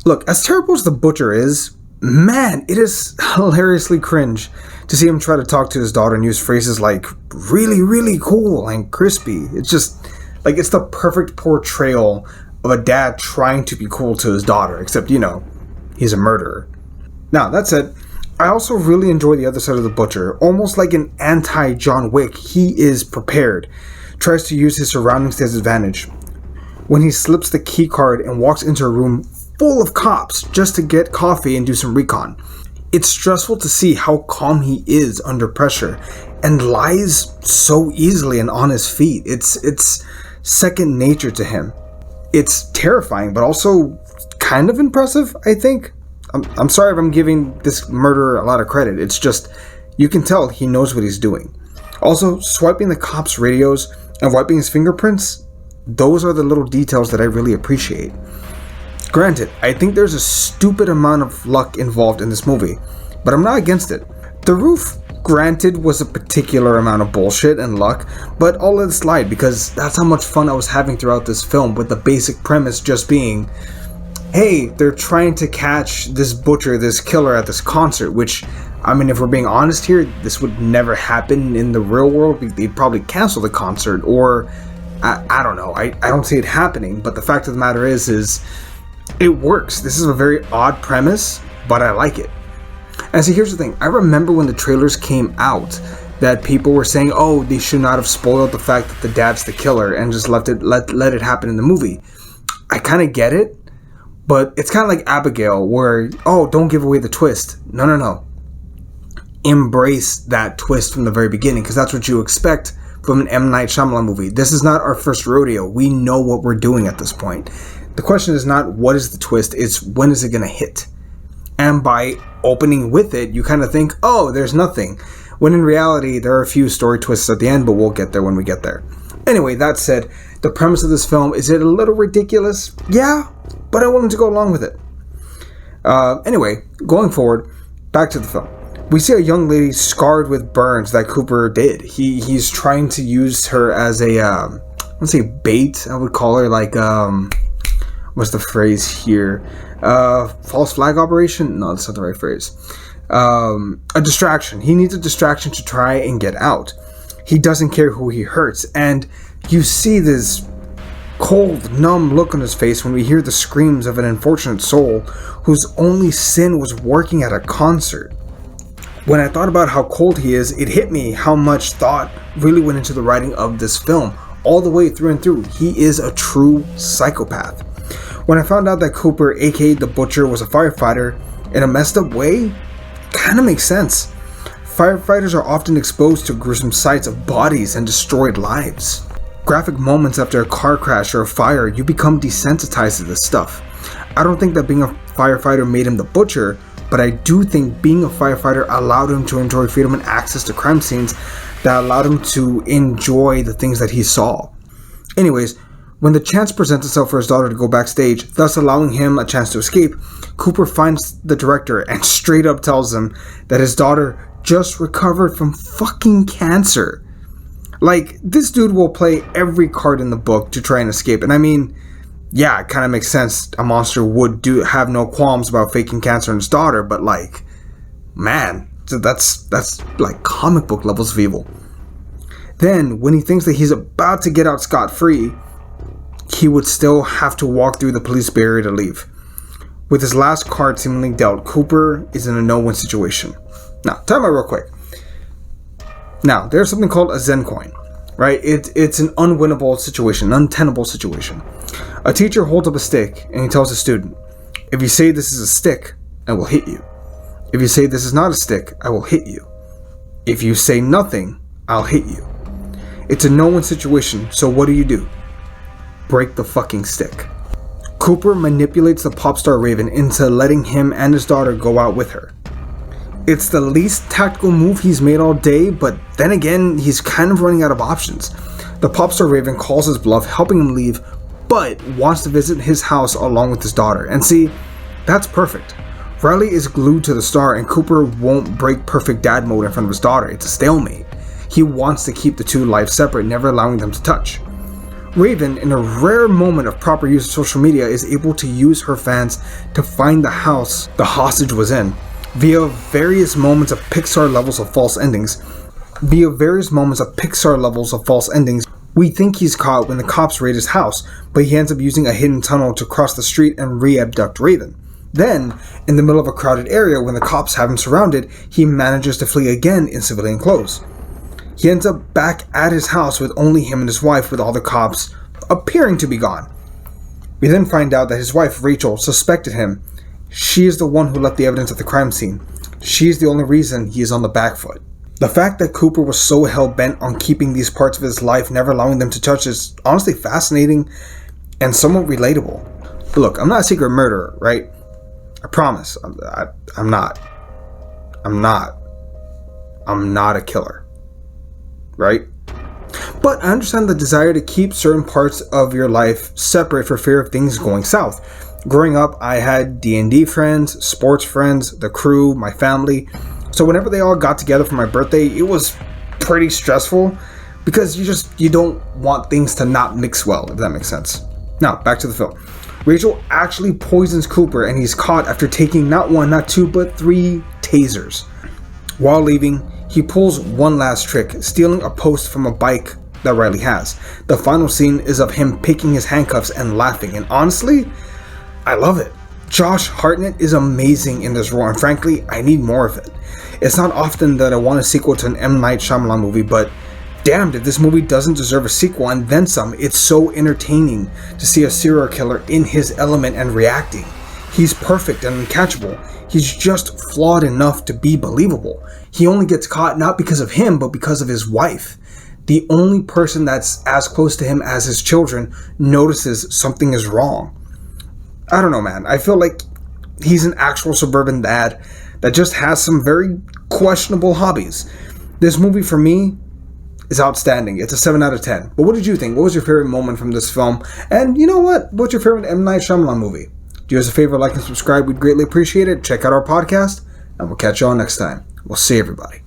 Look, as terrible as the Butcher is, man, it is hilariously cringe to see him try to talk to his daughter and use phrases like really, really cool and crispy. It's just, like, it's the perfect portrayal of a dad trying to be cool to his daughter, except, he's a murderer. Now, that said, I also really enjoy the other side of the Butcher. Almost like an anti-John Wick, he is prepared, tries to use his surroundings to his advantage. When he slips the key card and walks into a room full of cops just to get coffee and do some recon. It's stressful to see how calm he is under pressure and lies so easily and on his feet. It's second nature to him. It's terrifying, but also kind of impressive, I think. I'm sorry if I'm giving this murderer a lot of credit. It's just, you can tell he knows what he's doing. Also, swiping the cops' radios and wiping his fingerprints, those are the little details that I really appreciate. Granted, I think there's a stupid amount of luck involved in this movie, but I'm not against it. The roof, granted, was a particular amount of bullshit and luck, but I'll let it slide because that's how much fun I was having throughout this film, with the basic premise just being, hey, they're trying to catch this butcher, this killer at this concert, which, I mean, if we're being honest here, this would never happen in the real world. They'd probably cancel the concert, or I don't know. I don't see it happening, but the fact of the matter is it works. This is a very odd premise, but I like it. And see, here's the thing. I remember when the trailers came out that people were saying, oh, they should not have spoiled the fact that the dad's the killer and just let it happen in the movie. I kind of get it, but it's kind of like Abigail where, oh, don't give away the twist. No. Embrace that twist from the very beginning, because that's what you expect from an M. Night Shyamalan movie. This is not our first rodeo. We know what we're doing at this point. The question is not what is the twist, it's when is it going to hit? And by opening with it, you kind of think, oh, there's nothing. When in reality, there are a few story twists at the end, but we'll get there when we get there. Anyway, that said, the premise of this film, is it a little ridiculous? Yeah, but I'm willing to go along with it. Anyway, going forward, back to the film. We see a young lady scarred with burns that Cooper did. He's trying to use her as a, let's say bait, I would call her, like, what's the phrase here? False flag operation? No, that's not the right phrase. A distraction. He needs a distraction to try and get out. He doesn't care who he hurts. And you see this cold, numb look on his face when we hear the screams of an unfortunate soul whose only sin was working at a concert. When I thought about how cold he is, it hit me how much thought really went into the writing of this film. All the way through and through, he is a true psychopath. When I found out that Cooper, aka the Butcher, was a firefighter in a messed up way, kind of makes sense. Firefighters are often exposed to gruesome sights of bodies and destroyed lives. Graphic moments after a car crash or a fire, you become desensitized to this stuff. I don't think that being a firefighter made him the Butcher, but I do think being a firefighter allowed him to enjoy freedom and access to crime scenes that allowed him to enjoy the things that he saw. Anyways, when the chance presents itself for his daughter to go backstage, thus allowing him a chance to escape, Cooper finds the director and straight up tells him that his daughter just recovered from fucking cancer. Like, this dude will play every card in the book to try and escape. And I mean, yeah, it kind of makes sense. A monster would have no qualms about faking cancer in his daughter, but like, man, that's like comic book levels of evil. Then, when he thinks that he's about to get out scot-free, he would still have to walk through the police barrier to leave. With his last card seemingly dealt, Cooper is in a no-win situation. Now, time out real quick. Now, there's something called a Zen coin, right? It's an unwinnable situation, an untenable situation. A teacher holds up a stick and he tells a student, if you say this is a stick, I will hit you. If you say this is not a stick, I will hit you. If you say nothing, I'll hit you. It's a no-win situation, so what do? Break the fucking stick. Cooper manipulates the pop star Raven into letting him and his daughter go out with her. It's the least tactical move he's made all day, but then again, he's kind of running out of options. The pop star Raven calls his bluff, helping him leave, but wants to visit his house along with his daughter. And see, that's perfect. Riley is glued to the star and Cooper won't break perfect dad mode in front of his daughter. It's a stalemate. He wants to keep the two lives separate, never allowing them to touch. Raven, in a rare moment of proper use of social media, is able to use her fans to find the house the hostage was in, via various moments of Pixar levels of false endings. We think he's caught when the cops raid his house, but he ends up using a hidden tunnel to cross the street and re-abduct Raven. Then, in the middle of a crowded area when the cops have him surrounded, he manages to flee again in civilian clothes. He ends up back at his house with only him and his wife, with all the cops appearing to be gone. We then find out that his wife, Rachel, suspected him. She is the one who left the evidence at the crime scene. She is the only reason he is on the back foot. The fact that Cooper was so hell-bent on keeping these parts of his life, never allowing them to touch, is honestly fascinating and somewhat relatable. But look, I'm not a secret murderer, right? I promise. I'm not. I'm not a killer. Right? But I understand the desire to keep certain parts of your life separate for fear of things going south. Growing up, I had D&D friends, sports friends, the crew, my family. So whenever they all got together for my birthday, it was pretty stressful because you don't want things to not mix well, if that makes sense. Now, back to the film. Rachel actually poisons Cooper and he's caught after taking not one, not two, but 3 tasers. While leaving, he pulls one last trick, stealing a post from a bike that Riley has. The final scene is of him picking his handcuffs and laughing, and honestly, I love it. Josh Hartnett is amazing in this role, and frankly, I need more of it. It's not often that I want a sequel to an M. Night Shyamalan movie, but damned if this movie doesn't deserve a sequel and then some. It's so entertaining to see a serial killer in his element and reacting. He's perfect and uncatchable. He's just flawed enough to be believable. He only gets caught not because of him, but because of his wife. The only person that's as close to him as his children notices something is wrong. I don't know, man. I feel like he's an actual suburban dad that just has some very questionable hobbies. This movie, for me, is outstanding. It's a 7 out of 10. But what did you think? What was your favorite moment from this film? And you know what? What's your favorite M. Night Shyamalan movie? Do us a favor, like and subscribe. We'd greatly appreciate it. Check out our podcast, and we'll catch you all next time. We'll see everybody.